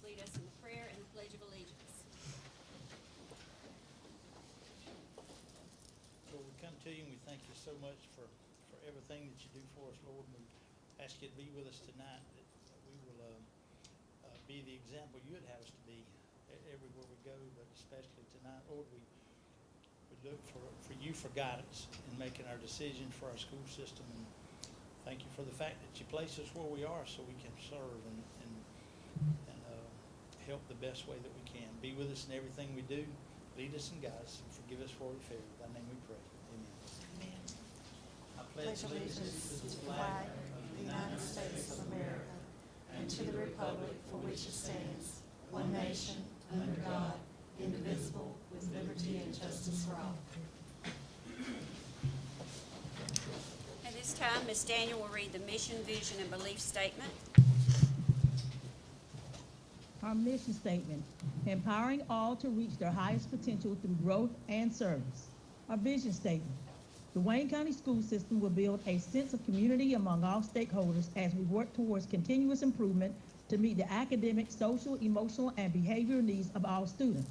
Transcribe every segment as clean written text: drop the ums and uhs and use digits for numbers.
lead us in the prayer and the Pledge of Allegiance. Lord, we come to you and we thank you so much for everything that you do for us, Lord. And we ask you to be with us tonight, that we will be the example you would have us to be everywhere we go, but especially tonight, Lord. We look for you for guidance in making our decisions for our school system. And thank you for the fact that you place us where we are so we can serve and help the best way that we can. Be with us in everything we do. Lead us and guide us, and forgive us for we fail. In thy name we pray. Amen. Amen. I pledge allegiance to the flag of the United States of America and to the republic for which it stands, one nation, under God, indivisible, with liberty and justice for all. At this time, Ms. Daniel will read the mission, vision, and belief statement. Our mission statement, empowering all to reach their highest potential through growth and service. Our vision statement, the Wayne County School System will build a sense of community among all stakeholders as we work towards continuous improvement to meet the academic, social, emotional, and behavioral needs of all students.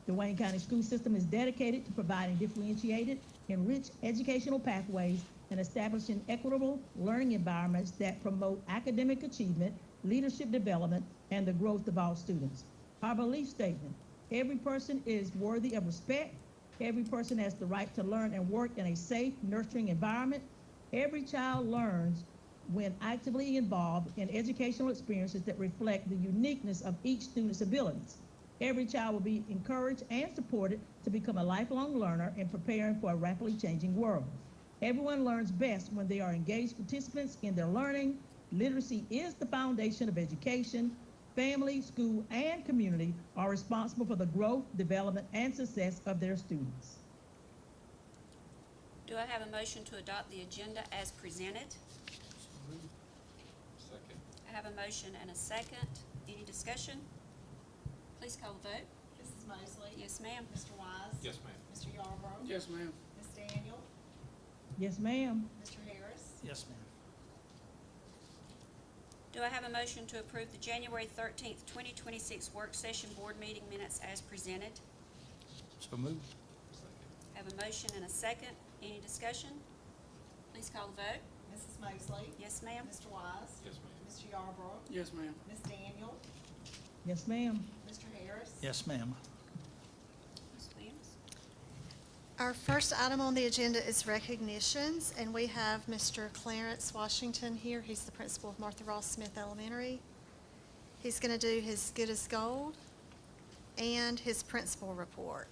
The Wayne County School System is dedicated to providing differentiated, enriched educational pathways and establishing equitable learning environments that promote academic achievement, leadership development, and the growth of all students. Our belief statement, every person is worthy of respect. Every person has the right to learn and work in a safe, nurturing environment. Every child learns when actively involved in educational experiences that reflect the uniqueness of each student's abilities. Every child will be encouraged and supported to become a lifelong learner and preparing for a rapidly changing world. Everyone learns best when they are engaged participants in their learning. Literacy is the foundation of education. Family, school, and community are responsible for the growth, development, and success of their students. Do I have a motion to adopt the agenda as presented? Second. I have a motion and a second. Any discussion? Please call the vote. Mrs. Mosley? Yes, ma'am. Mr. Wise? Yes, ma'am. Mr. Yarborough? Yes, ma'am. Ms. Daniel? Yes, ma'am. Mr. Harris? Yes, ma'am. Do I have a motion to approve the January 13th, 2026 work session board meeting minutes as presented? So moved. I have a motion and a second. Any discussion? Please call the vote. Mrs. Mosley? Yes, ma'am. Mr. Wise? Yes, ma'am. Mr. Yarborough? Yes, ma'am. Ms. Daniel? Yes, ma'am. Mr. Harris? Yes, ma'am. Ms. Williams? Our first item on the agenda is recognitions, and we have Mr. Clarence Washington here. He's the principal of Martha Ross Smith Elementary. He's going to do his Good as Gold and his principal report.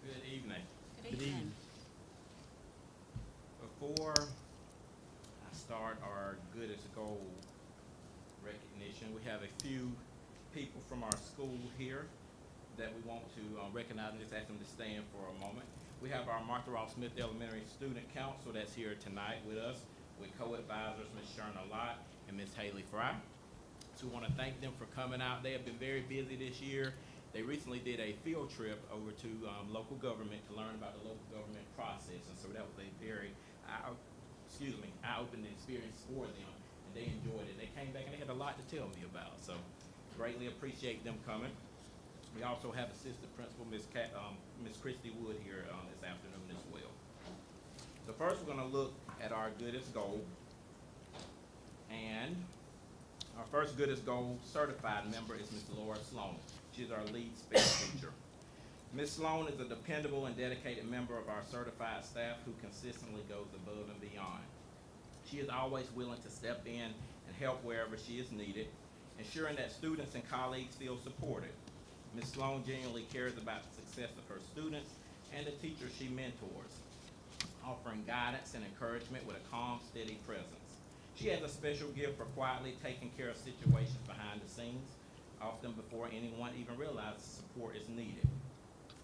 Good evening. Good evening. Before I start our Good as Gold recognition, we have a few people from our school here that we want to recognize and just ask them to stand for a moment. We have our Martha Ross Smith Elementary Student Council that's here tonight with us, with co-advisors Ms. Sherna Lott and Ms. Haley Fry. So we want to thank them for coming out. They have been very busy this year. They recently did a field trip over to local government to learn about the local government process, and so that was a very eye-opening experience for them, and they enjoyed it. They came back and they had a lot to tell me about, so greatly appreciate them coming. We also have Assistant Principal Ms. Christy Wood here this afternoon as well. So first we're going to look at our Good as Gold, and our first Good as Gold certified member is Ms. Laura Sloan. She's our lead sped teacher. Ms. Sloan is a dependable and dedicated member of our certified staff who consistently goes above and beyond. She is always willing to step in and help wherever she is needed, ensuring that students and colleagues feel supported. Ms. Sloan genuinely cares about the success of her students and the teachers she mentors, offering guidance and encouragement with a calm, steady presence. She has a special gift for quietly taking care of situations behind the scenes, often before anyone even realizes support is needed.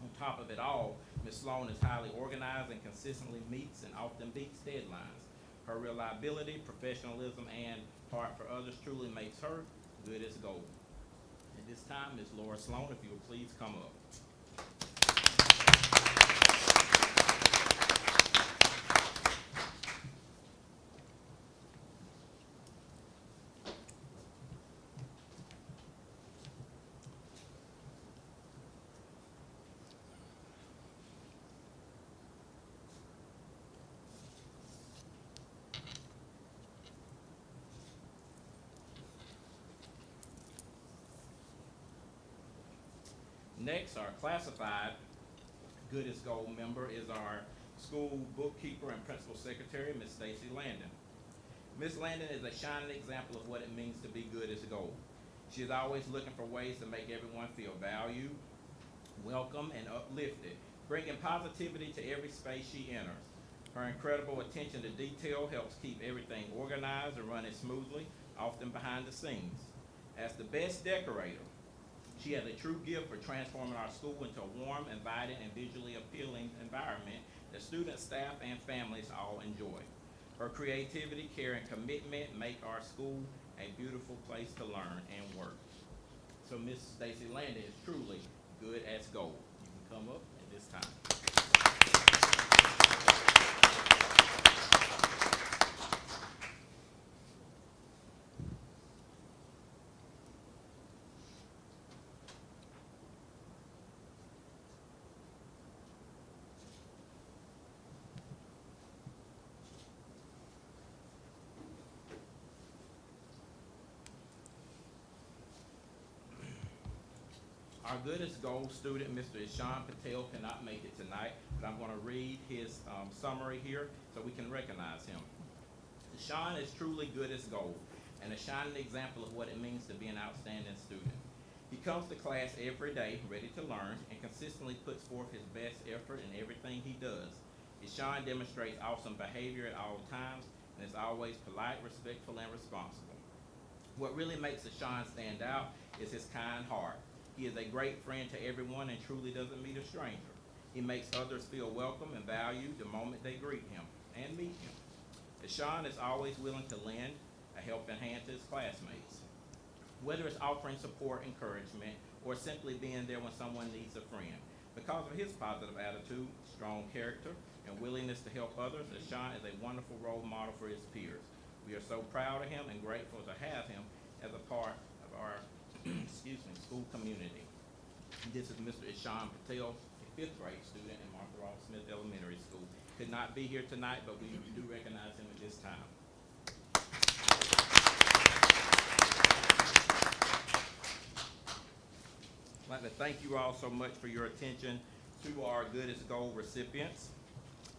On top of it all, Ms. Sloan is highly organized and consistently meets and often beats deadlines. Her reliability, professionalism, and heart for others truly makes her good as gold. At this time, Ms. Laura Sloan, if you would please come up. Next, our classified Good as Gold member is our school bookkeeper and principal secretary, Ms. Stacy Landon. Ms. Landon is a shining example of what it means to be good as gold. She is always looking for ways to make everyone feel valued, welcome, and uplifted, bringing positivity to every space she enters. Her incredible attention to detail helps keep everything organized and running smoothly, often behind the scenes. As the best decorator, she has a true gift for transforming our school into a warm, inviting, and visually appealing environment that students, staff, and families all enjoy. Her creativity, care, and commitment make our school a beautiful place to learn and work. So Ms. Stacy Landon is truly good as gold. You can come up at this time. Our Good as Gold student, Mr. Ishan Patel, cannot make it tonight, but I'm going to read his summary here so we can recognize him. Ishan is truly good as gold and a shining example of what it means to be an outstanding student. He comes to class every day ready to learn and consistently puts forth his best effort in everything he does. Ishan demonstrates awesome behavior at all times and is always polite, respectful, and responsible. What really makes Ishan stand out is his kind heart. He is a great friend to everyone and truly doesn't meet a stranger. He makes others feel welcome and valued the moment they greet him and meet him. Ishan is always willing to lend a helping hand to his classmates, whether it's offering support, encouragement, or simply being there when someone needs a friend. Because of his positive attitude, strong character, and willingness to help others, Ishan is a wonderful role model for his peers. We are so proud of him and grateful to have him as a part of our school community. This is Mr. Ishan Patel, a fifth grade student in Martha Ross Smith Elementary School. Could not be here tonight, but we do recognize him at this time. I'd like to thank you all so much for your attention to our Good as Gold recipients.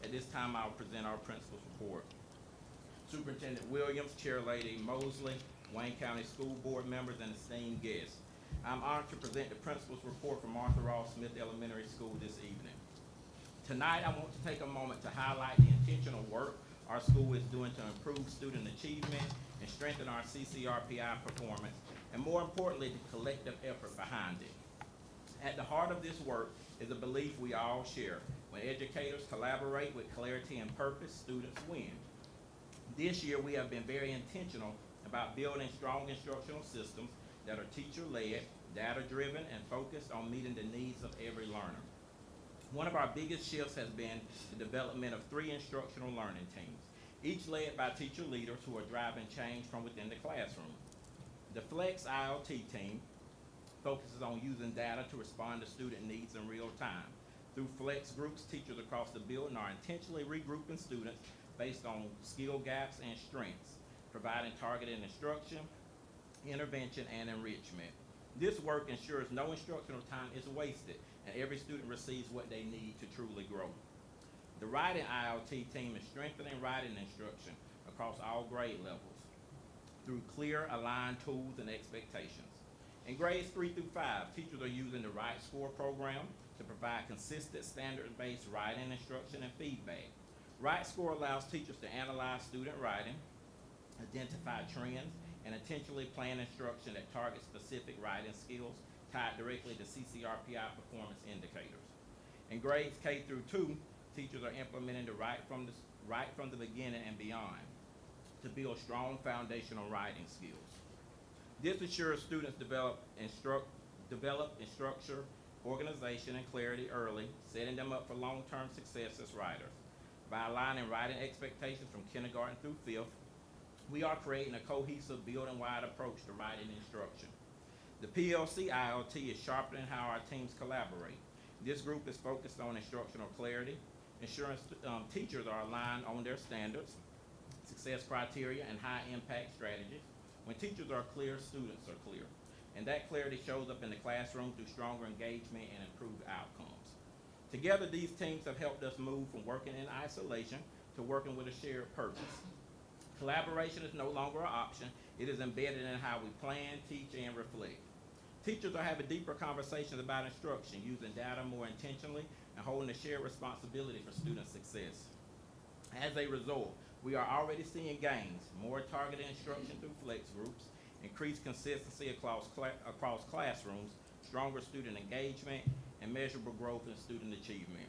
At this time, I'll present our principal's report. Superintendent Williams, Chair Lady Mosley, Wayne County School Board members, and esteemed guests. I'm honored to present the principal's report from Martha Ross Smith Elementary School this evening. Tonight, I want to take a moment to highlight the intentional work our school is doing to improve student achievement and strengthen our CCRPI performance, and more importantly, the collective effort behind it. At the heart of this work is a belief we all share. When educators collaborate with clarity and purpose, students win. This year, we have been very intentional about building strong instructional systems that are teacher-led, data-driven, and focused on meeting the needs of every learner. One of our biggest shifts has been the development of 3 instructional learning teams, each led by teacher leaders who are driving change from within the classroom. The Flex ILT team focuses on using data to respond to student needs in real time. Through Flex groups, teachers across the building are intentionally regrouping students based on skill gaps and strengths, providing targeted instruction, intervention, and enrichment. This work ensures no instructional time is wasted and every student receives what they need to truly grow. The writing ILT team is strengthening writing instruction across all grade levels through clear, aligned tools and expectations. In grades 3 through 5, teachers are using the Right Score program to provide consistent standard-based writing instruction and feedback. Right Score allows teachers to analyze student writing, identify trends, and intentionally plan instruction that targets specific writing skills tied directly to CCRPI performance indicators. In grades K through 2, teachers are implementing the right from the beginning and beyond to build strong foundational writing skills. This ensures students develop in structure, organization, and clarity early, setting them up for long-term success as writers. By aligning writing expectations from kindergarten through 5th, we are creating a cohesive building-wide approach to writing instruction. The PLC ILT is sharpening how our teams collaborate. This group is focused on instructional clarity, ensuring teachers are aligned on their standards, success criteria, and high-impact strategies. When teachers are clear, students are clear. and that clarity shows up in the classroom through stronger engagement and improved outcomes. Together, these teams have helped us move from working in isolation to working with a shared purpose. Collaboration is no longer an option. It is embedded in how we plan, teach, and reflect. Teachers are having deeper conversations about instruction, using data more intentionally, and holding a shared responsibility for student success. As a result, we are already seeing gains, more targeted instruction through flex groups, increased consistency across classrooms, stronger student engagement, and measurable growth in student achievement.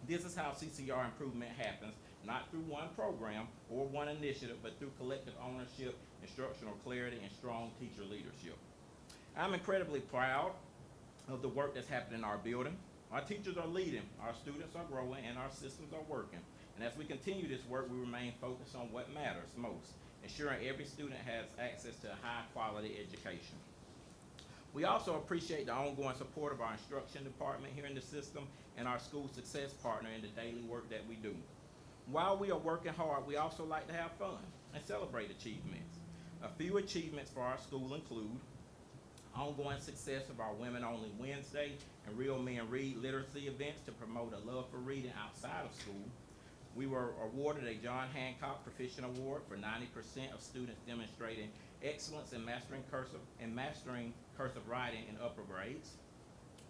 This is how CCR improvement happens, not through one program or one initiative, but through collective ownership, instructional clarity, and strong teacher leadership. I'm incredibly proud of the work that's happening in our building. Our teachers are leading, our students are growing, and our systems are working. And as we continue this work, we remain focused on what matters most, ensuring every student has access to a high-quality education. We also appreciate the ongoing support of our instruction department here in the system and our school success partner in the daily work that we do. While we are working hard, we also like to have fun and celebrate achievements. A few achievements for our school include ongoing success of our Women Only Wednesday and Real Men Read literacy events to promote a love for reading outside of school. We were awarded a John Hancock Proficient Award for 90% of students demonstrating excellence in mastering cursive writing in upper grades.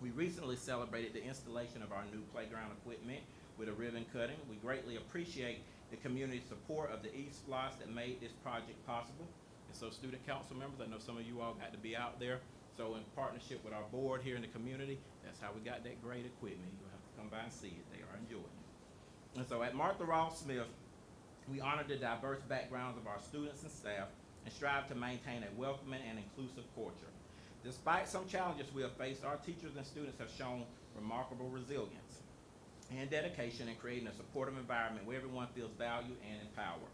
We recently celebrated the installation of our new playground equipment with a ribbon cutting. We greatly appreciate the community support of the eSPLOS that made this project possible. And so student council members, I know some of you all got to be out there. So in partnership with our board here in the community, that's how we got that great equipment. You'll have to come by and see it. They are enjoying it. And so at Martha Ross Smith, we honor the diverse backgrounds of our students and staff and strive to maintain a welcoming and inclusive culture. Despite some challenges we have faced, our teachers and students have shown remarkable resilience and dedication in creating a supportive environment where everyone feels valued and empowered.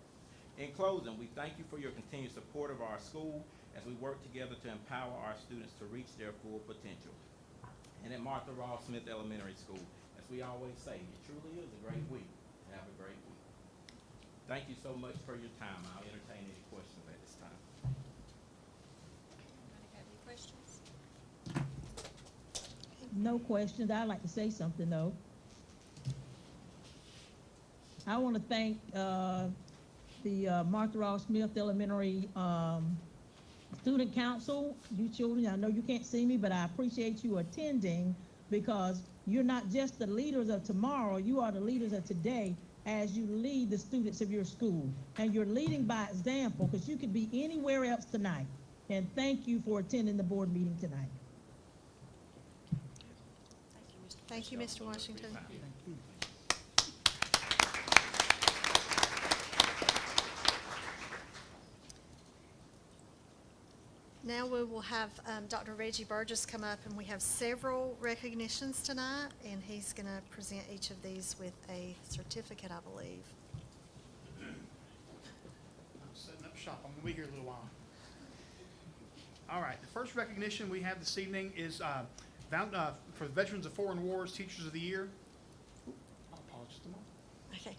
In closing, we thank you for your continued support of our school as we work together to empower our students to reach their full potential. And at Martha Ross Smith Elementary School, as we always say, it truly is a great week. Have a great week. Thank you so much for your time. I'll entertain any questions at this time. Anybody have any questions? No questions. I'd like to say something, though. I want to thank the Martha Ross Smith Elementary Student Council. You children, I know you can't see me, but I appreciate you attending, because you're not just the leaders of tomorrow, you are the leaders of today as you lead the students of your school. And you're leading by example, because you could be anywhere else tonight. And thank you for attending the board meeting tonight. Thank you, Mr. Thank you, Mr. Washington. Now we will have Dr. Reggie Burgess come up, and we have several recognitions tonight, and he's going to present each of these with a certificate, I believe. I'm setting up shop. I'm going to be here a little while. All right. The first recognition we have this evening is for the Veterans of Foreign Wars Teachers of the Year. I'll pause just a moment. Okay.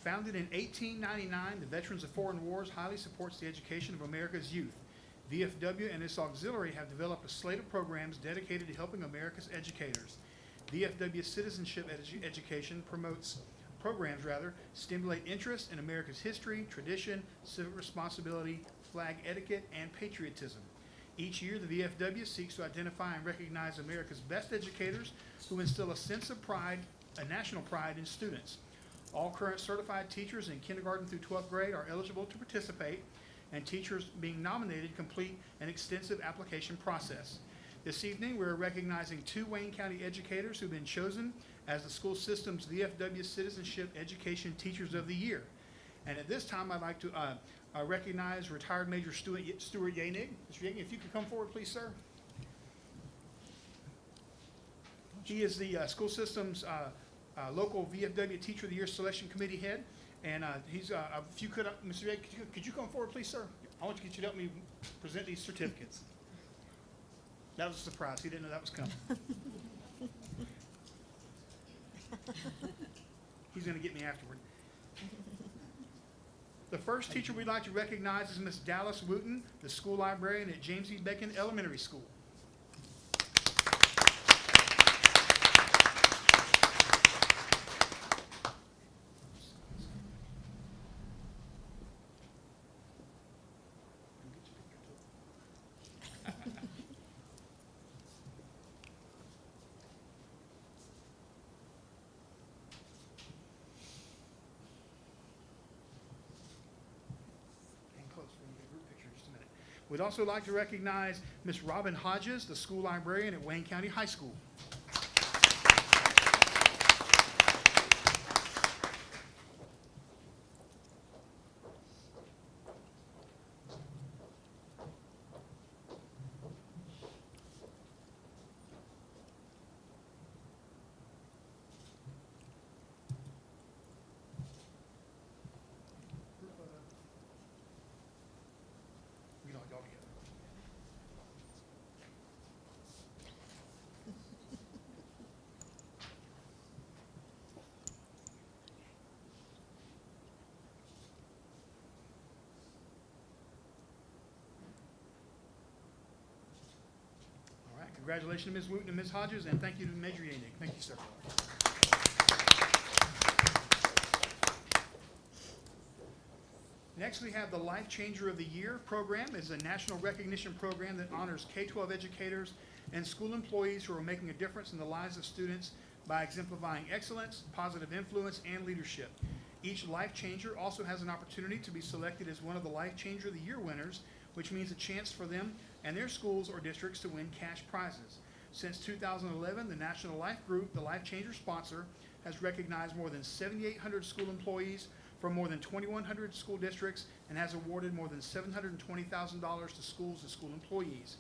Founded in 1899, the Veterans of Foreign Wars highly supports the education of America's youth. VFW and its auxiliary have developed a slate of programs dedicated to helping America's educators. VFW Citizenship Education programs stimulate interest in America's history, tradition, civic responsibility, flag etiquette, and patriotism. Each year, the VFW seeks to identify and recognize America's best educators who instill a sense of pride, a national pride in students. All current certified teachers in kindergarten through 12th grade are eligible to participate, and teachers being nominated complete an extensive application process. This evening, we're recognizing 2 Wayne County educators who've been chosen as the school system's VFW Citizenship Education Teachers of the Year. And at this time, I'd like to recognize retired Major Stuart Yanig. Mr. Yanig, if you could come forward, please, sir. He is the school system's local VFW Teacher of the Year Selection Committee head, and he's. If you could, Mr. Yanig, could you come forward, please, sir? I want you to help me present these certificates. That was a surprise. He didn't know that was coming. He's going to get me afterward. The first teacher we'd like to recognize is Miss Dallas Wooten, the school librarian at James E. Bacon Elementary School. We'd also like to recognize Miss Robin Hodges, the school librarian at Wayne County High School. We don't all together. All right, congratulations to Ms. Wooten and Ms. Hodges, and thank you to Major Yannick. Thank you, sir. Next, we have the Life Changer of the Year program. It's a national recognition program that honors K-12 educators and school employees who are making a difference in the lives of students by exemplifying excellence, positive influence, and leadership. Each Life Changer also has an opportunity to be selected as one of the Life Changer of the Year winners, which means a chance for them and their schools or districts to win cash prizes. Since 2011, the National Life Group, the Life Changer sponsor, has recognized more than 7,800 school employees from more than 2,100 school districts and has awarded more than $720,000 to schools and school employees.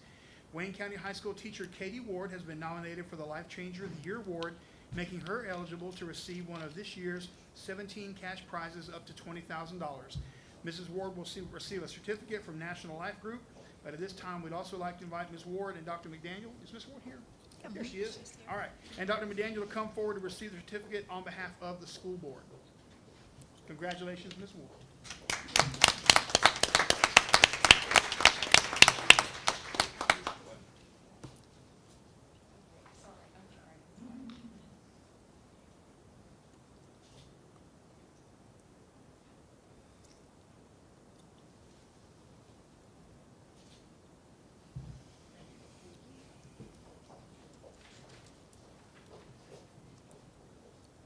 Wayne County High School teacher Katie Ward has been nominated for the Life Changer of the Year award, making her eligible to receive one of this year's 17 cash prizes up to $20,000. Mrs. Ward will receive a certificate from National Life Group, but at this time we'd also like to invite Ms. Ward and Dr. McDaniel. Is Ms. Ward here? Here she is. All right. And Dr. McDaniel will come forward to receive the certificate on behalf of the school board. Congratulations, Ms. Ward.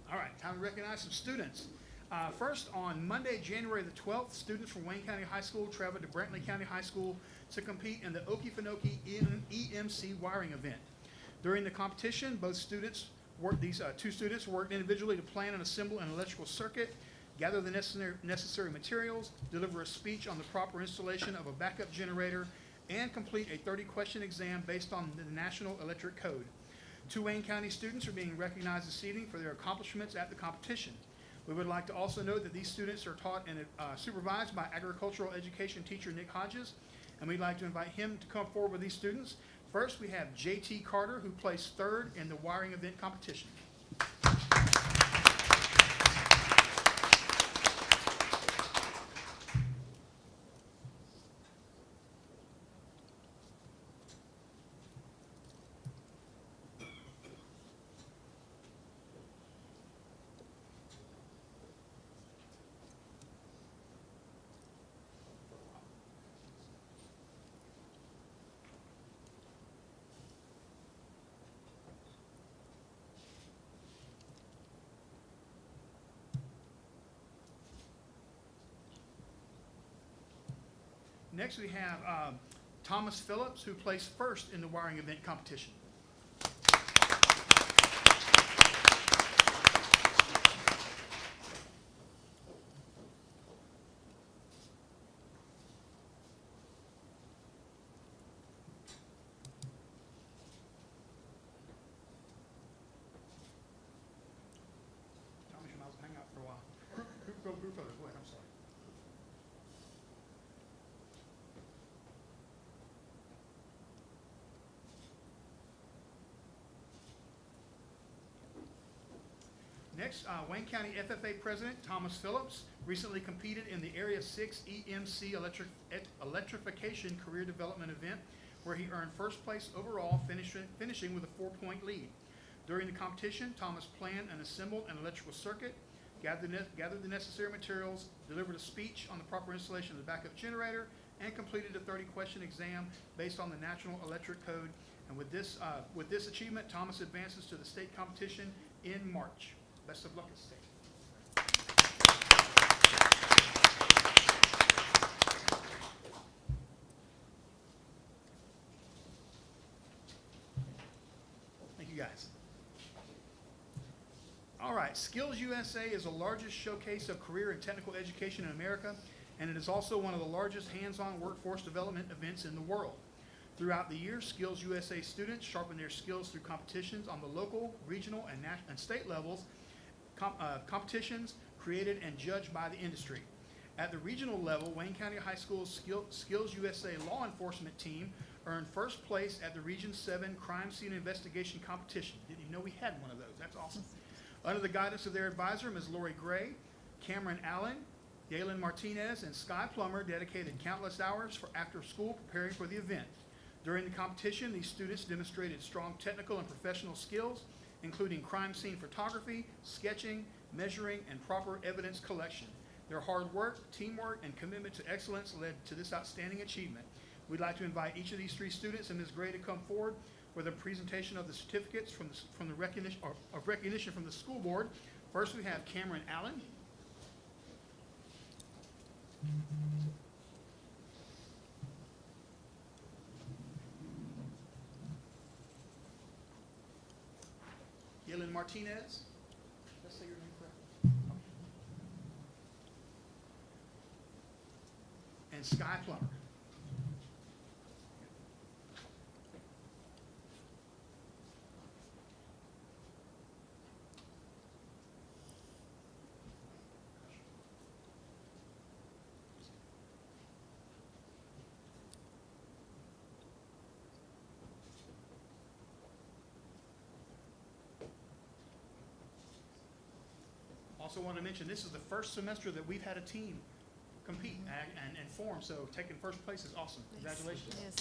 All right, time to recognize some students. First, on Monday, January the 12th, students from Wayne County High School traveled to Brantley County High School to compete in the Okefenokee EMC wiring event. During the competition, these two students worked individually to plan and assemble an electrical circuit, gather the necessary materials, deliver a speech on the proper installation of a backup generator, and complete a 30-question exam based on the National Electric Code. 2 Wayne County students are being recognized this evening for their accomplishments at the competition. We would like to also note that these students are taught and supervised by agricultural education teacher Nick Hodges, and we'd like to invite him to come forward with these students. First, we have J.T. Carter, who placed 3rd in the wiring event competition. Next, we have Thomas Phillips, who placed 1st in the wiring event competition. Thomas, you might as well hang out for a while. Group photos, go ahead, I'm sorry. Next, Wayne County FFA President Thomas Phillips recently competed in the Area 6 EMC Electrification Career Development event, where he earned first place overall, finishing with a 4-point lead. During the competition, Thomas planned and assembled an electrical circuit, gathered the necessary materials, delivered a speech on the proper installation of the backup generator, and completed a 30-question exam based on the National Electric Code. And with this achievement, Thomas advances to the state competition in March. Best of luck at state. Thank you, guys. All right, Skills USA is the largest showcase of career and technical education in America, and it is also one of the largest hands-on workforce development events in the world. Throughout the year, Skills USA students sharpen their skills through competitions on the local, regional, and state levels, competitions created and judged by the industry. At the regional level, Wayne County High School's Skills USA law enforcement team earned first place at the Region 7 Crime Scene Investigation Competition. Didn't even know we had one of those. That's awesome. Under the guidance of their advisor, Ms. Lori Gray, Cameron Allen, Galen Martinez, and Sky Plummer dedicated countless hours for after school preparing for the event. During the competition, these students demonstrated strong technical and professional skills, including crime scene photography, sketching, measuring, and proper evidence collection. Their hard work, teamwork, and commitment to excellence led to this outstanding achievement. We'd like to invite each of these 3 students and Ms. Gray to come forward with a presentation of the certificates from the recognition from the school board. First, we have Cameron Allen. Galen Martinez. Let's say your name correctly. And Sky Plummer. Also want to mention, this is the first semester that we've had a team compete and form, so taking first place is awesome. Congratulations. Yes.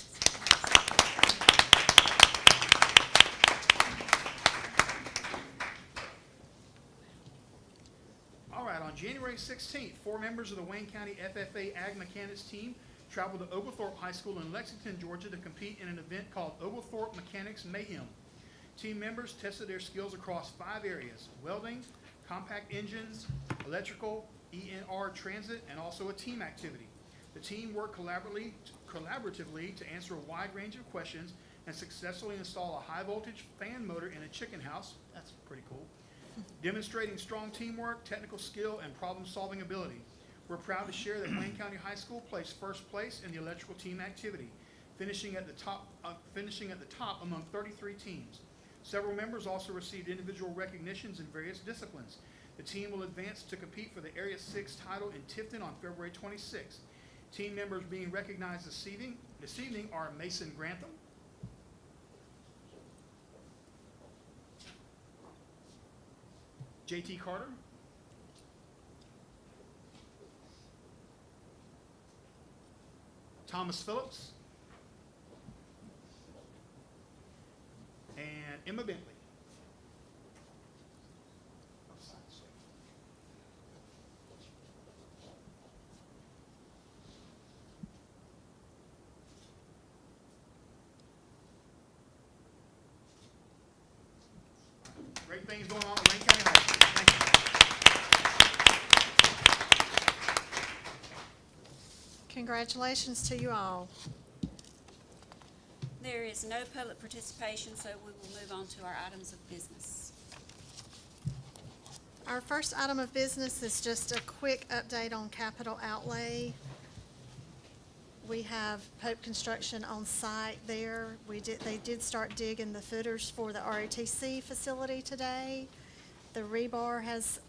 All right, on January 16th, 4 members of the Wayne County FFA Ag Mechanics team traveled to Oglethorpe High School in Lexington, Georgia to compete in an event called Oglethorpe Mechanics Mayhem. Team members tested their skills across 5 areas: welding, compact engines, electrical, ENR transit, and also a team activity. The team worked collaboratively to answer a wide range of questions and successfully install a high voltage fan motor in a chicken house. That's pretty cool. Demonstrating strong teamwork, technical skill, and problem-solving ability. We're proud to share that Wayne County High School placed first place in the electrical team activity, finishing at the top among 33 teams. Several members also received individual recognitions in various disciplines. The team will advance to compete for the Area 6 title in Tifton on February 26th. Team members being recognized this evening are Mason Grantham, JT Carter, Thomas Phillips, and Emma Bentley. Great things going on at Wayne County High School. Thank you. Congratulations to you all. There is no public participation, so we will move on to our items of business. Our first item of business is just a quick update on capital outlay. We have Pope Construction on site there. They did start digging the footers for the ROTC facility today. The rebar has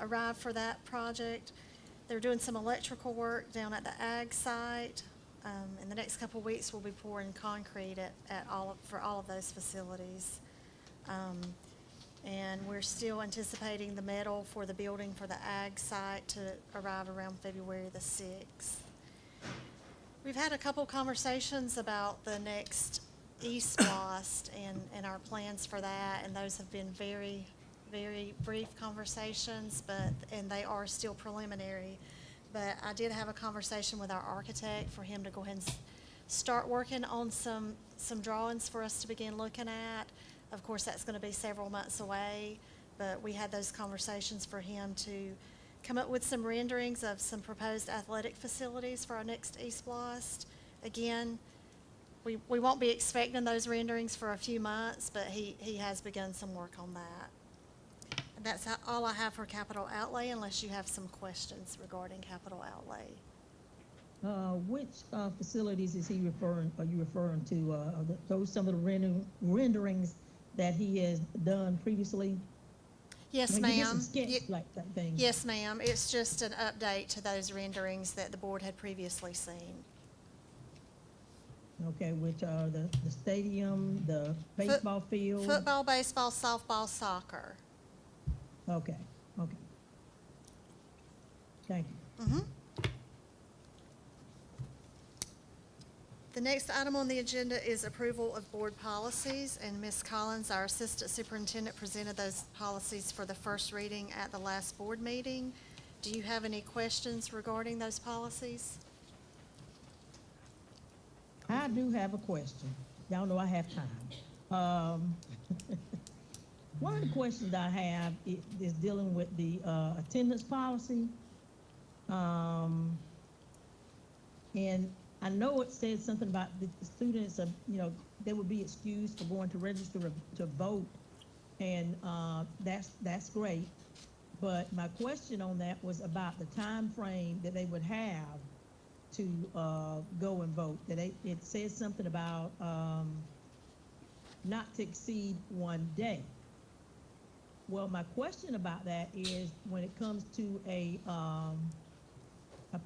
arrived for that project. They're doing some electrical work down at the ag site. In the next couple of weeks, we'll be pouring concrete for all of those facilities. And we're still anticipating the metal for the building for the ag site to arrive around February the 6th. We've had a couple conversations about the next East Blast and our plans for that, and those have been very, very brief conversations, and they are still preliminary. But I did have a conversation with our architect for him to go ahead and start working on some drawings for us to begin looking at. Of course, that's going to be several months away, but we had those conversations for him to come up with some renderings of some proposed athletic facilities for our next East Blast. Again, we won't be expecting those renderings for a few months, but he has begun some work on that. And that's all I have for capital outlay, unless you have some questions regarding capital outlay. Which facilities are you referring to? Are those some of the renderings that he has done previously? Yes, I mean, you did ma'am. some sketch like that thing. Yes, ma'am. It's just an update to those renderings that the board had previously seen. Okay, which are the stadium, the baseball field? Football, baseball, softball, soccer. Okay. Thank you. Mhm. The next item on the agenda is approval of board policies, and Ms. Collins, our assistant superintendent, presented those policies for the first reading at the last board meeting. Do you have any questions regarding those policies? I do have a question. Y'all know I have time. One of the questions I have is dealing with the attendance policy. And I know it says something about the students, they would be excused for going to register to vote, and that's great. But my question on that was about the time frame that they would have to go and vote. It says something about not to exceed 1 day. Well, my question about that is when it comes to a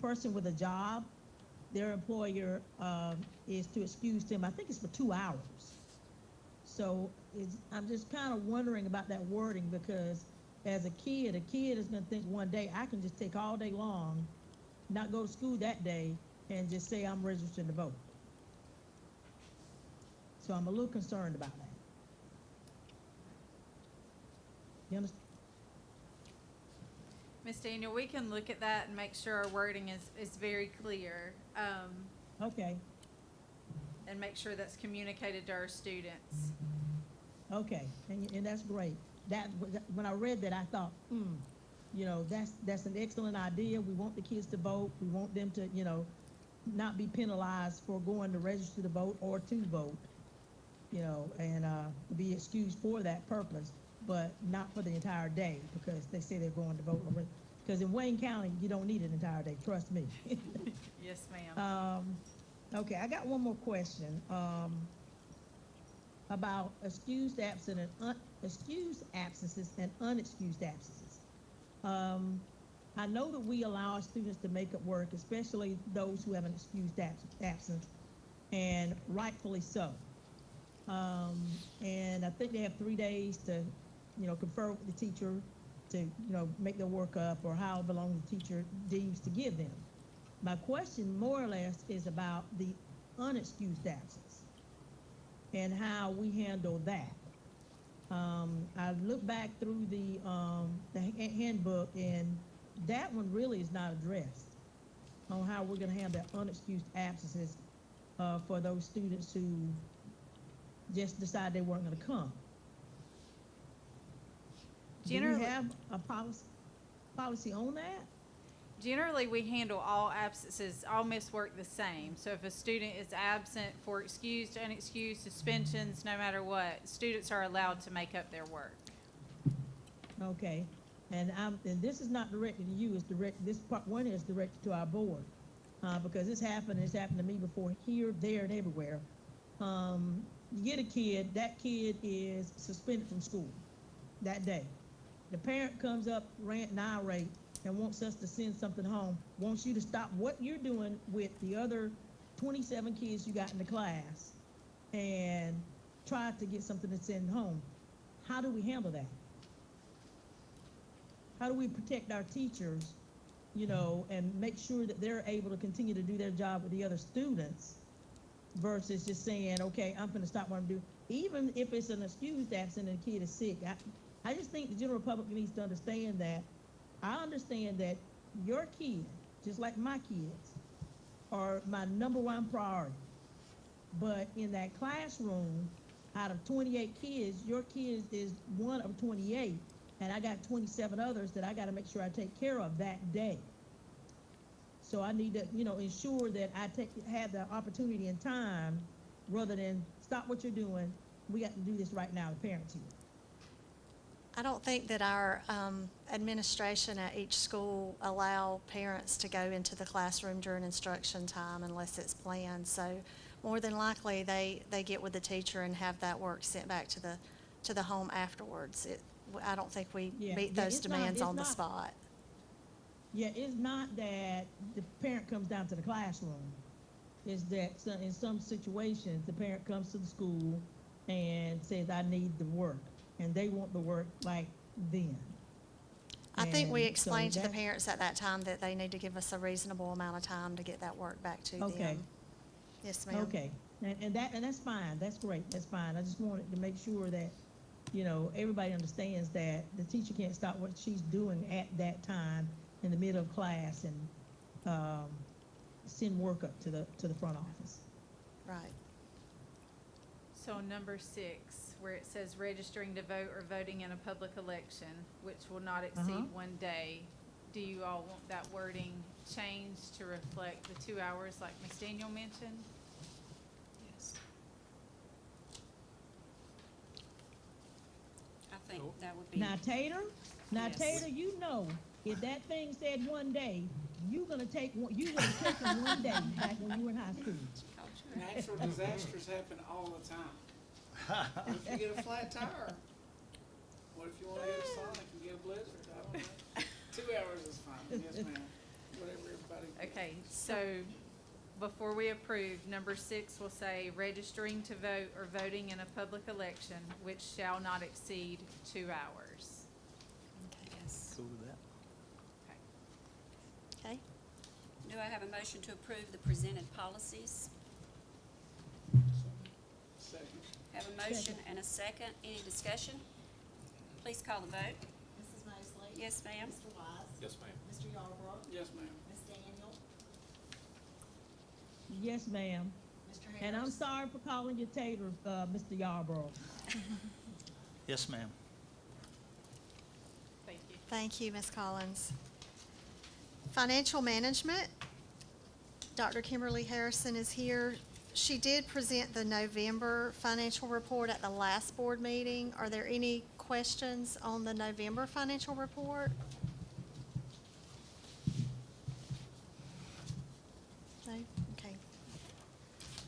person with a job, their employer is to excuse them, I think it's for 2 hours. So I'm just kind of wondering about that wording, because as a kid is gonna think 1 day, I can just take all day long, not go to school that day, and just say I'm registered to vote. So I'm a little concerned about that. You understand? Ms. Daniel, we can look at that and make sure our wording is very clear, Okay, and make sure that's communicated to our students. okay, and that's great. When I read that, I thought, that's an excellent idea. We want the kids to vote. We want them to, not be penalized for going to register to vote or to vote, and be excused for that purpose, but not for the entire day, because they say they're going to vote. Because in Wayne County, you don't need an entire day, trust me. Yes, ma'am. Okay, I got one more question, about excused absences and unexcused absences. I know that we allow our students to make up work, especially those who have an excused absence, and rightfully so. And I think they have 3 days to, confer with the teacher to, make their work up, or however long the teacher deems to give them. My question more or less is about the unexcused absence and how we handle that. I look back through the handbook, and that one really is not addressed on how we're going to handle unexcused absences for those students who just decide they weren't going to come. Do we have a policy on that? Generally, we handle all absences, all missed work the same. So if a student is absent for excused, unexcused, suspensions, no matter what, students are allowed to make up their work. Okay, and this is not directed to you, this part one is directed to our board, because it's happened to me before, here, there, and everywhere. You get a kid, that kid is suspended from school that day. The parent comes up, rant and irate, and wants us to send something home, wants you to stop what you're doing with the other 27 kids you got in the class and try to get something to send home. How do we handle that? how do we protect our teachers, you know, and make sure that they're able to continue to do their job with the other students versus just saying, okay, I'm gonna stop what I'm doing. Even if it's an excused absence and the kid is sick, I just think the general public needs to understand that. I understand that your kid, just like my kids, are my number one priority. But in that classroom, out of 28 kids, your kid is one of 28, and I got 27 others that I got to make sure I take care of that day. So I need to, you know, ensure that I have the opportunity and time, rather than stop what you're doing. We got to do this right now, the parents here. I don't think that our administration at each school allow parents to go into the classroom during instruction time unless it's planned. So more than likely, they get with the teacher and have that work sent back to the home afterwards. I don't think we meet those demands on the spot. Yeah, it's not that the parent comes down to the classroom. It's that in some situations, the parent comes to the school and says, I need the work. And they want the work like then. I think we And explained so to the parents at that time that they need to give us a reasonable amount of time to get that work back to Okay. them. Yes, ma'am. Okay, and that's fine, that's great, that's fine. I just wanted to make sure that, you know, everybody understands that the teacher can't stop what she's doing at that time in the middle of class and send work up to the front office. Right. So number 6, where it says registering to vote or voting in a public election, which will not exceed 1 day, do you all want that wording changed to reflect the 2 hours like Ms. Daniel mentioned? Yes. I think that would be. Now Yes. Tater, you know, if that thing said 1 day, you would have taken 1 day back when you were in high school. Natural disasters happen all the time. What if you get a flat tire? What if you want to hit a Sonic and get a blizzard? I don't know. 2 hours is fine. Yes, ma'am. Whatever everybody. Okay, so before we approve, number 6 will say registering to vote or voting in a public election, which shall not exceed 2 hours. Yes. Cool with that. Okay. Do I have a motion to approve the presented policies? Second. Have a motion and a second. Any discussion? Please call the vote. Mrs. Mosley? Yes, ma'am. Mr. Wise? Yes, ma'am. Mr. Yarbrough? Yes, ma'am. Ms. Daniel? Yes, ma'am. Mr. Harris? And I'm sorry for calling you Tater, Mr. Yarborough. Yes, ma'am. Thank you. Thank you, Ms. Collins. Financial management, Dr. Kimberly Harrison is here. She did present the November financial report at the last board meeting. Are there any questions on the November financial report? No? Okay.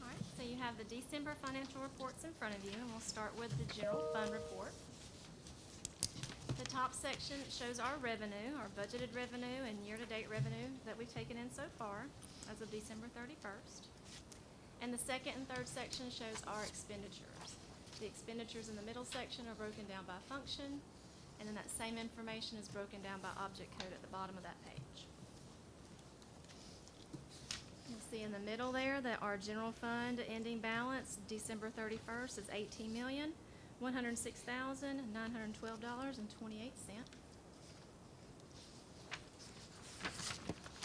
All right, so you have the December financial reports in front of you, and we'll start with the general fund report. The top section shows our revenue, our budgeted revenue and year-to-date revenue that we've taken in so far as of December 31st. And the second and third section shows our expenditures. The expenditures in the middle section are broken down by function, and then that same information is broken down by object code at the bottom of that page. You'll see in the middle there that our general fund ending balance December 31st is $18,106,912.28.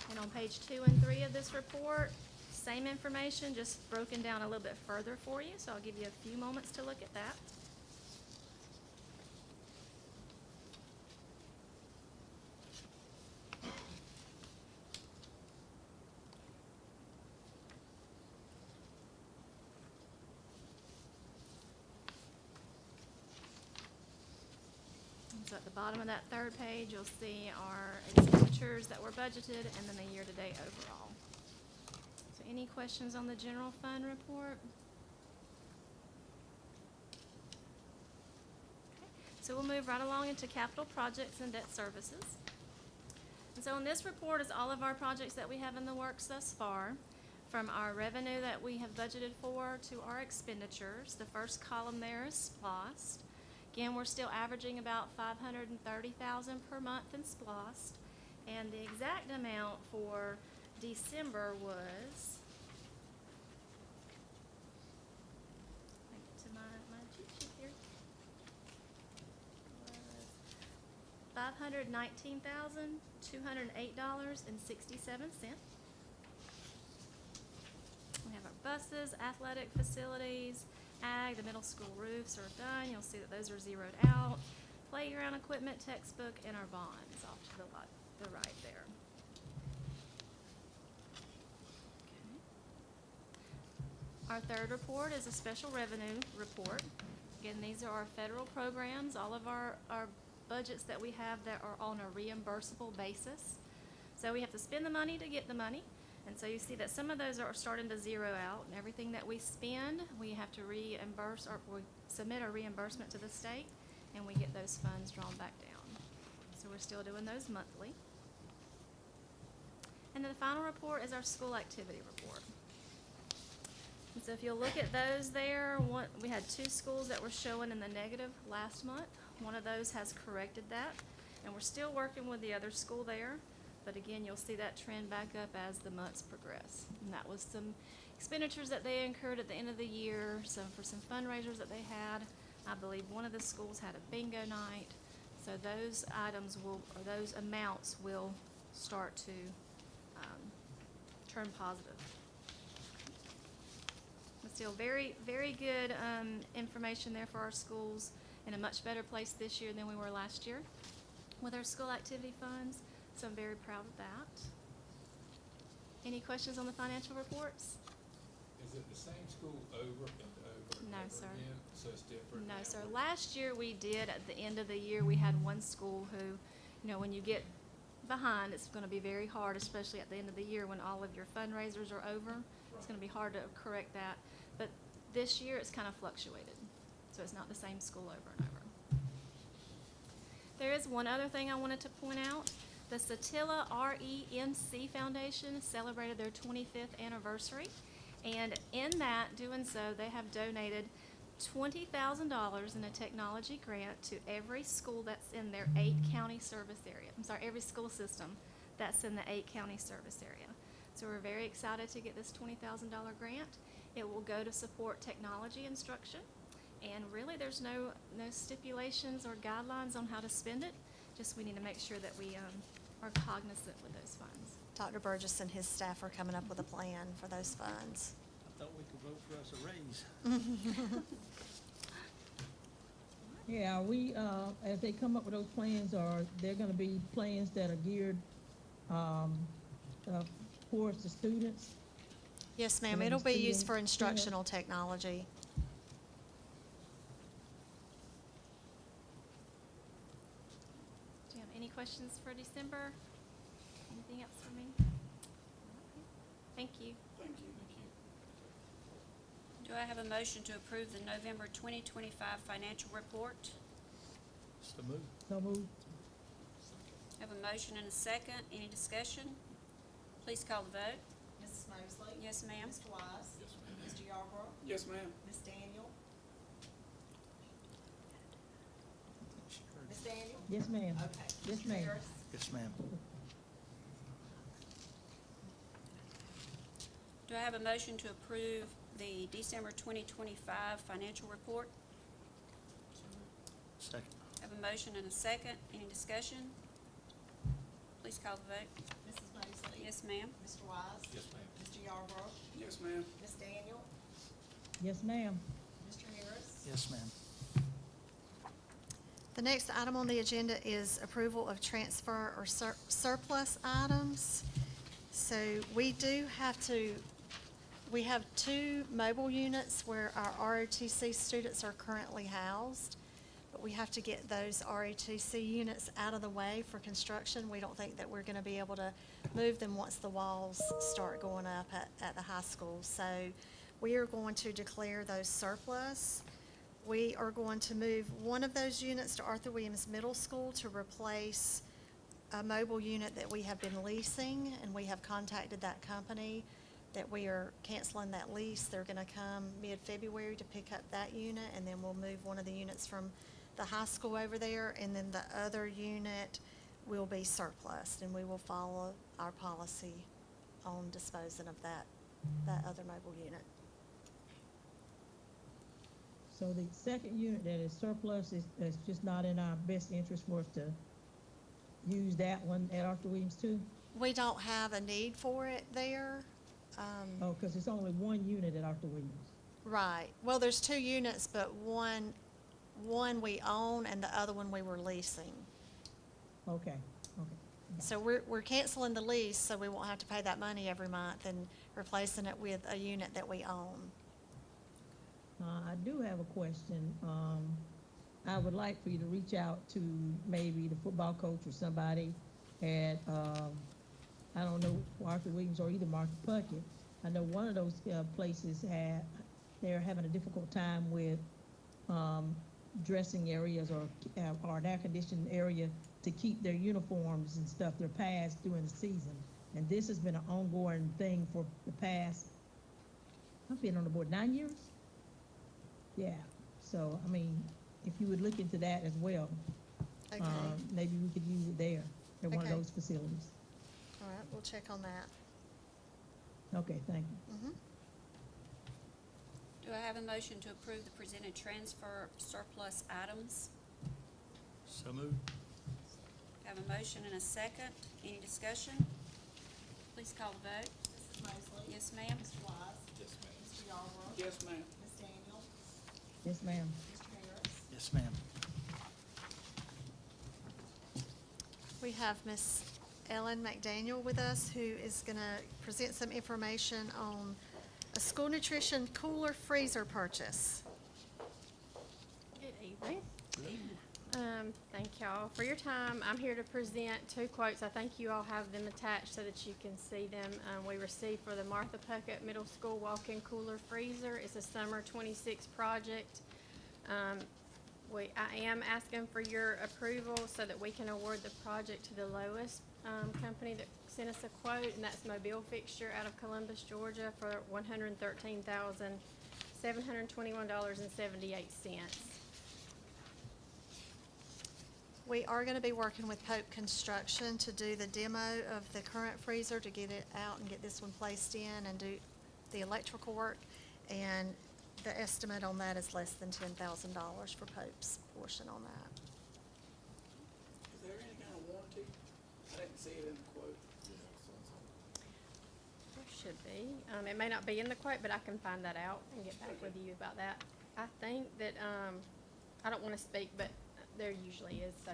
And on page 2 and 3 of this report, same information, just broken down a little bit further for you, so I'll give you a few moments to look at that. So at the bottom of that third page, you'll see our expenditures that were budgeted and then the year-to-date overall. So any questions on the general fund report? Okay, so we'll move right along into capital projects and debt services. And so in this report is all of our projects that we have in the works thus far, from our revenue that we have budgeted for to our expenditures. The first column there is SPLOST. Again, we're still averaging about 530,000 per month in SPLOST, and the exact amount for December was, I get to my cheat sheet here, was $519,208.67. We have our buses, athletic facilities, ag, the middle school roofs are done. You'll see that those are zeroed out. Playground equipment, textbook, and our bonds off to the right there. Okay. Our third report is a special revenue report. Again, these are our federal programs, all of our budgets that we have that are on a reimbursable basis. So we have to spend the money to get the money. And so you see that some of those are starting to zero out, and everything that we spend, we have to reimburse, or we submit our reimbursement to the state, and we get those funds drawn back down. So we're still doing those monthly. And then the final report is our school activity report. And so if you'll look at those there, we had 2 schools that were showing in the negative last month. One of those has corrected that, and we're still working with the other school there. But again, you'll see that trend back up as the months progress. And that was some expenditures that they incurred at the end of the year, for some fundraisers that they had. I believe one of the schools had a bingo night. So those items those amounts will start to turn positive. But still very, very good information there for our schools, in a much better place this year than we were last year with our school activity funds. So I'm very proud of that. Any questions on the financial reports? Is it the same school over and over and No, over sir. again? So it's different No, now? sir. Last year we did, at the end of the year, we had one school who, when you get behind, it's gonna be very hard, especially at the end of the year when all of your fundraisers are over. It's gonna be hard to correct that. But this year, it's kind of fluctuated. So it's not the same school over and over. There is one other thing I wanted to point out. The Satilla REMC Foundation celebrated their 25th anniversary, and in that, doing so, they have donated $20,000 in a technology grant to every school that's in their 8-county service area. Every school system that's in the 8-county service area. So we're very excited to get this $20,000 grant. It will go to support technology instruction, and really there's no stipulations or guidelines on how to spend it. Just we need to make sure that we are cognizant with those funds. Dr. Burgess and his staff are coming up with a plan for those funds. I thought we could vote for us a raise. Yeah, as they come up with those plans, they're gonna be plans that are geared, towards the students? Yes, ma'am. And then It'll be used student- for instructional technology. Do you have any questions for December? Anything else for me? Thank you. Thank you. Do I have a motion to approve the November 2025 financial report? So move. So moved. Have a motion and a second. Any discussion? Please call the vote. Mrs. Mosley? Yes, ma'am. Mr. Wise? Yes, ma'am. Mr. Yarborough? Yes, ma'am. Ms. Daniel? Ms. Daniel? Yes, ma'am. Okay. Yes, Mr. ma'am. Harris? Yes, ma'am. Do I have a motion to approve the December 2025 financial report? Second. Have a motion and a second. Any discussion? Please call the vote. Mrs. Mosley? Yes, ma'am. Mr. Wise? Yes, ma'am. Mr. Yarborough? Yes, ma'am. Ms. Daniel? Yes, ma'am. Mr. Harris? Yes, ma'am. The next item on the agenda is approval of transfer or surplus items. So we have 2 mobile units where our ROTC students are currently housed, but we have to get those ROTC units out of the way for construction. We don't think that we're gonna be able to move them once the walls start going up at the high school. So we are going to declare those surplus. We are going to move one of those units to Arthur Williams Middle School to replace a mobile unit that we have been leasing, and we have contacted that company that we are canceling that lease. They're gonna come mid-February to pick up that unit, and then we'll move one of the units from the high school over there, and then the other unit will be surplus, and we will follow our policy on disposing of that other mobile unit. So the second unit that is surplus is just not in our best interest for us to use that one at Arthur Williams too? We don't have a need for it there. Oh, because it's only one unit at Arthur Williams. Right. Well, there's 2 units, but one we own and the other one we were leasing. Okay. So we're canceling the lease, so we won't have to pay that money every month and replacing it with a unit that we own. I do have a question. I would like for you to reach out to maybe the football coach or somebody at, I don't know, Arthur Williams or either Martha Puckett. I know one of those places they're having a difficult time with dressing areas or an air-conditioned area to keep their uniforms and stuff, their pads during the season. And this has been an ongoing thing for the past, I've been on the board 9 years? Yeah, so, I mean, if you would look into that as well, Okay. maybe we could use it there, at one of Okay. those facilities. All right, we'll check on that. Okay, thank you. Mhm. Do I have a motion to approve the presented transfer surplus items? So moved. Have a motion and a second. Any discussion? Please call the vote. Mrs. Mosley? Yes, ma'am. Mr. Wise? Yes, ma'am. Mr. Yarborough? Yes, ma'am. Ms. Daniel? Yes, ma'am. Mr. Harris? Yes, ma'am. We have Miss Ellen McDaniel with us, who is going to present some information on a school nutrition cooler freezer purchase. Good evening. Thank y'all for your time. I'm here to present 2 quotes. I think you all have them attached so that you can see them. We received for the Martha Puckett Middle School walk-in cooler freezer. It's a summer 26 project. I am asking for your approval so that we can award the project to the lowest company that sent us a quote, and that's Mobile Fixture out of Columbus, Georgia, for $113,721.78. We are going to be working with Pope Construction to do the demo of the current freezer, to get it out and get this one placed in and do the electrical work. And the estimate on that is less than $10,000 for Pope's portion on that. Is there any kind of warranty? I didn't see it in the quote. There should be. It may not be in the quote, but I can find that out and get back with you about that. I think that, I don't want to speak, but there usually is, so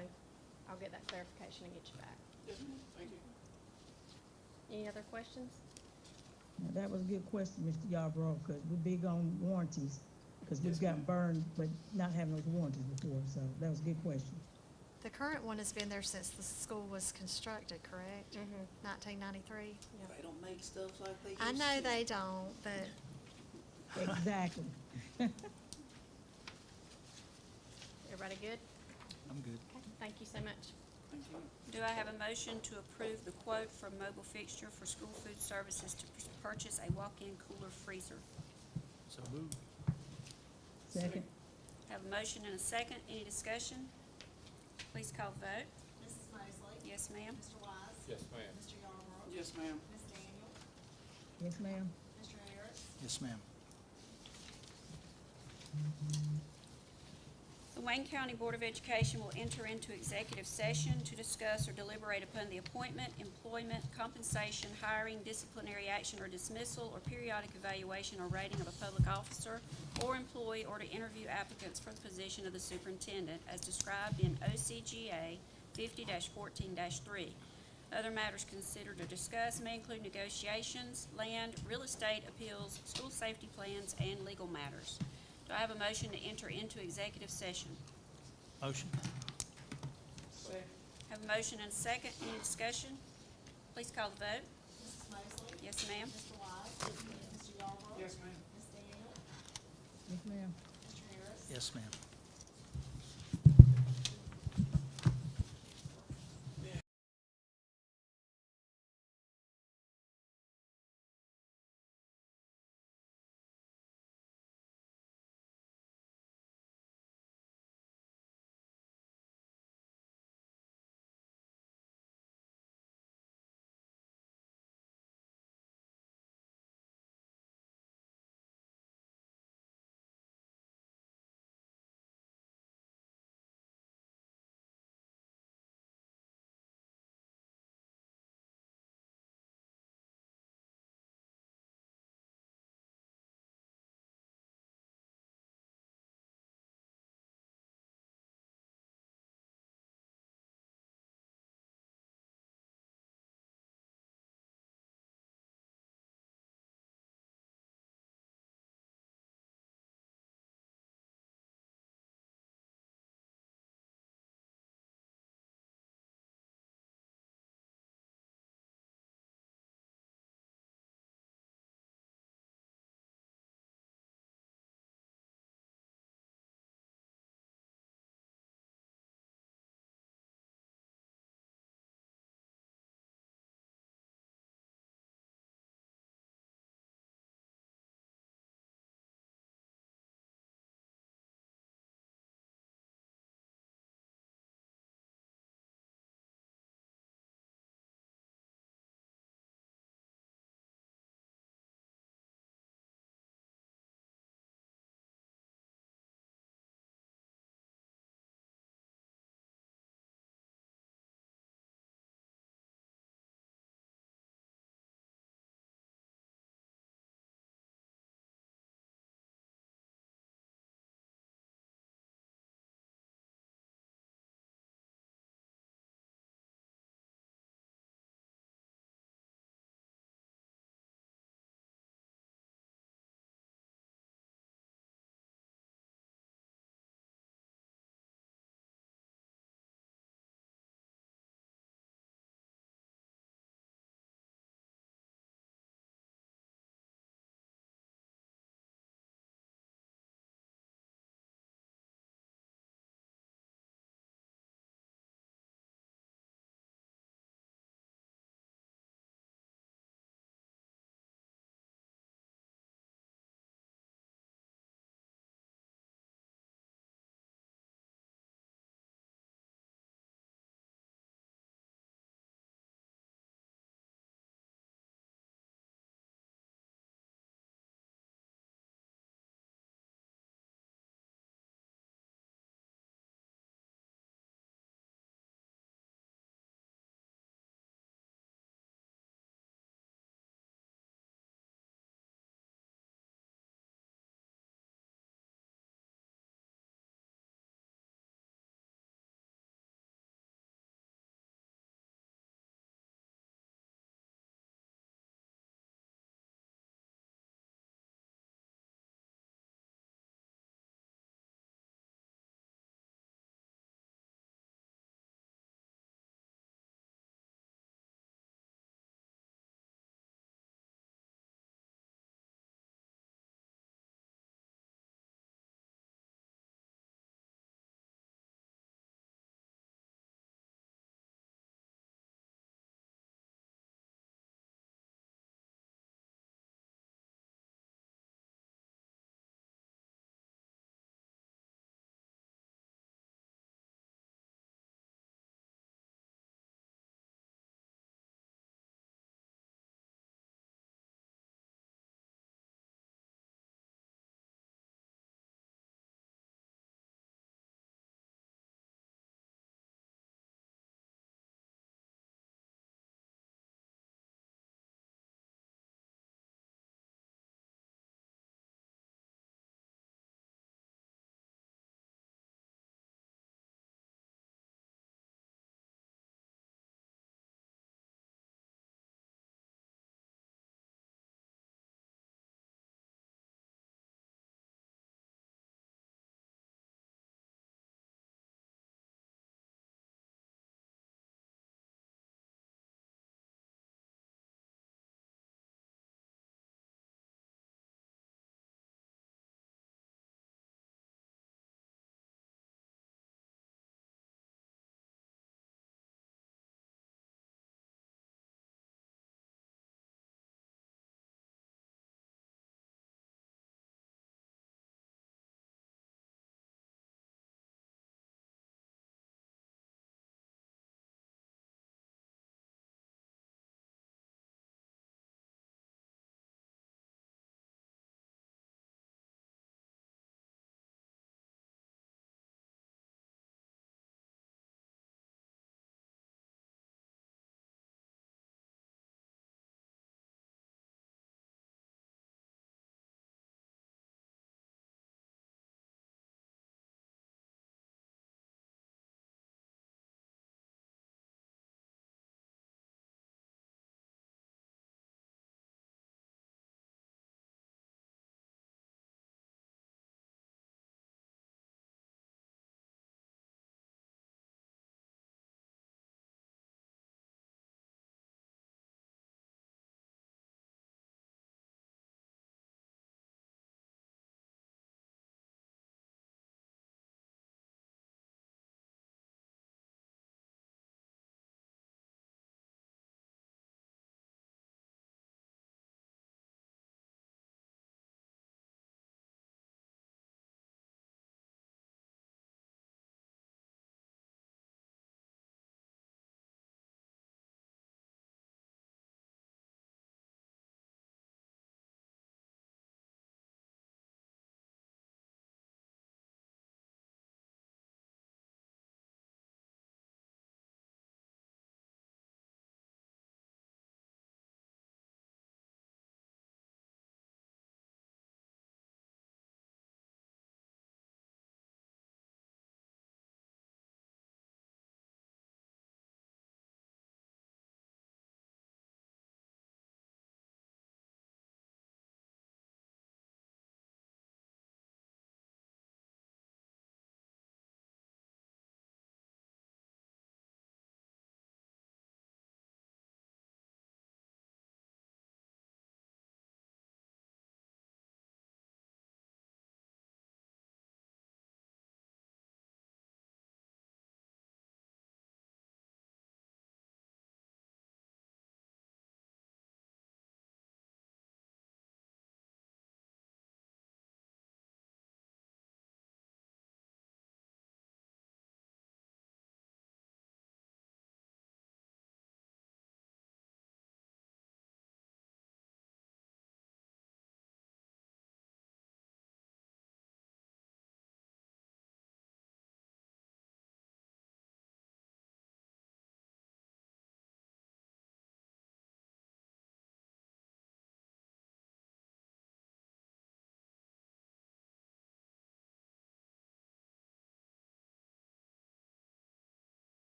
I'll get that clarification and get you back. Yes, ma'am. Thank you. Any other questions? Now, that was a good question, Mr. Yarborough, because we're big on warranties, because we've Yes, gotten ma'am. burned, but not having those warranties before, so that was a good question. The current one has been there since the school was constructed, correct? Mm-hmm. 1993? They don't make stuff like they used to. I know they don't, but Exactly. Everybody good? I'm good. Okay, thank you so much. Thank you. Do I have a motion to approve the quote from Mobile Fixture for school food services to purchase a walk-in cooler freezer? So moved. Second. Have a motion and a second. Any discussion? Please call the vote. Mrs. Mosley? Yes, ma'am. Mr. Wise? Yes, ma'am. Mr. Yarborough? Yes, ma'am. Ms. Daniel? Yes, ma'am. Mr. Harris? Yes, ma'am. The Wayne County Board of Education will enter into executive session to discuss or deliberate upon the appointment, employment, compensation, hiring, disciplinary action or dismissal, or periodic evaluation or rating of a public officer or employee, or to interview applicants for the position of the superintendent as described in OCGA 50-14-3. Other matters considered or discussed may include negotiations, land, real estate appeals, school safety plans, and legal matters. Do I have a motion to enter into executive session? Motion. Second. Have a motion and a second. Any discussion? Please call the vote. Mrs. Mosley? Yes, ma'am. Mr. Wise? Mr. Yarborough? Yes, ma'am. Ms. Daniel? Yes, ma'am. Mr. Harris? Yes, ma'am.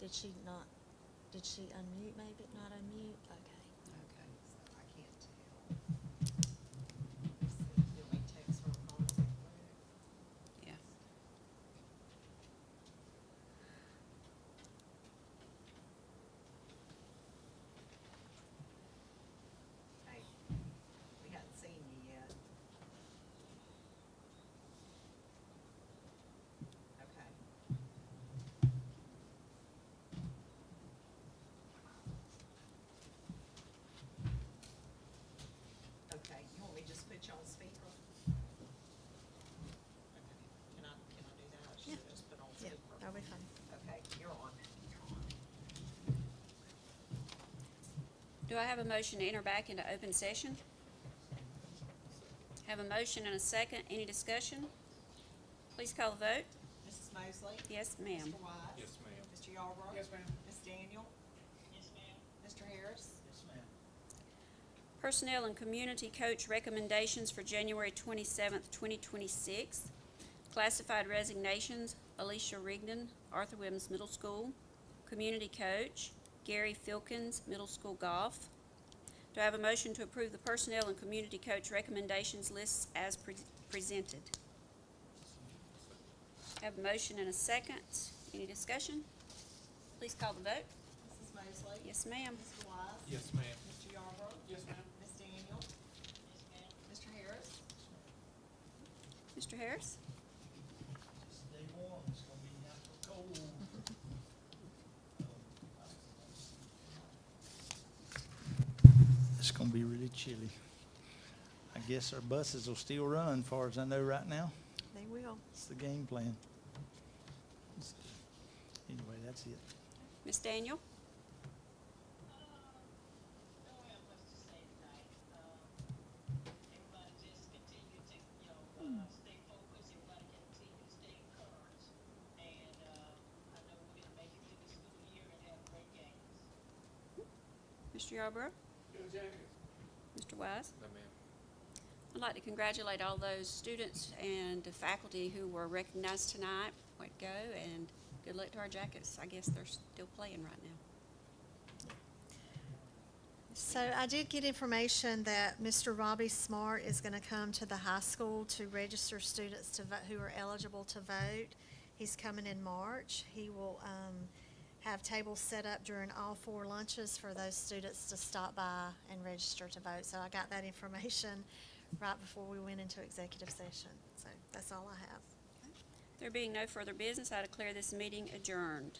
Did she not, did she unmute, maybe not unmute? Okay. Okay, so I can't tell. Do we text her or contact her? Yeah. Hey, we hadn't seen you yet. Okay. Okay, you want me to just put you on speaker? Okay, can I do that? Should I just put on Yeah, speaker? that'll be fine. Okay, you're on. Do I have a motion to enter back into open session? Have a motion and a second. Any discussion? Please call the vote. Mrs. Mosley? Yes, ma'am. Mr. Wise? Yes, ma'am. Mr. Yarborough? Yes, ma'am. Ms. Daniel? Yes, ma'am. Mr. Harris? Yes, ma'am. Personnel and Community Coach recommendations for January 27th, 2026. Classified resignations, Alicia Rigdon, Arthur Williams Middle School. Community Coach, Gary Filkins, Middle School Golf. Do I have a motion to approve the Personnel and Community Coach recommendations lists as presented? Have a motion and a second. Any discussion? Please call the vote. Mrs. Mosley? Yes, ma'am. Mr. Wise? Yes, ma'am. Mr. Yarborough? Yes, ma'am. Ms. Daniel? Yes, ma'am. Mr. Harris? Mr. Harris? It's day one, it's gonna be out for cold. It's gonna be really chilly. I guess our buses will still run, far as I know right now. They will. It's the game plan. Anyway, that's it. Ms. Daniel? Don't have much to say tonight. Everybody just continue to, stay focused, everybody continue to stay encouraged. And, I know we're gonna make it through the school year and have great games. Mr. Yarborough? Go Jackets. Mr. Wise? No, ma'am. I'd like to congratulate all those students and the faculty who were recognized tonight. Way to go, and good luck to our Jackets. I guess they're still playing right now. So I did get information that Mr. Robbie Smart is gonna come to the high school to register students to vote, who are eligible to vote. He's coming in March. He will, have tables set up during all 4 lunches for those students to stop by and register to vote. So I got that information right before we went into executive session. So that's all I have. There being no further business, I declare this meeting adjourned.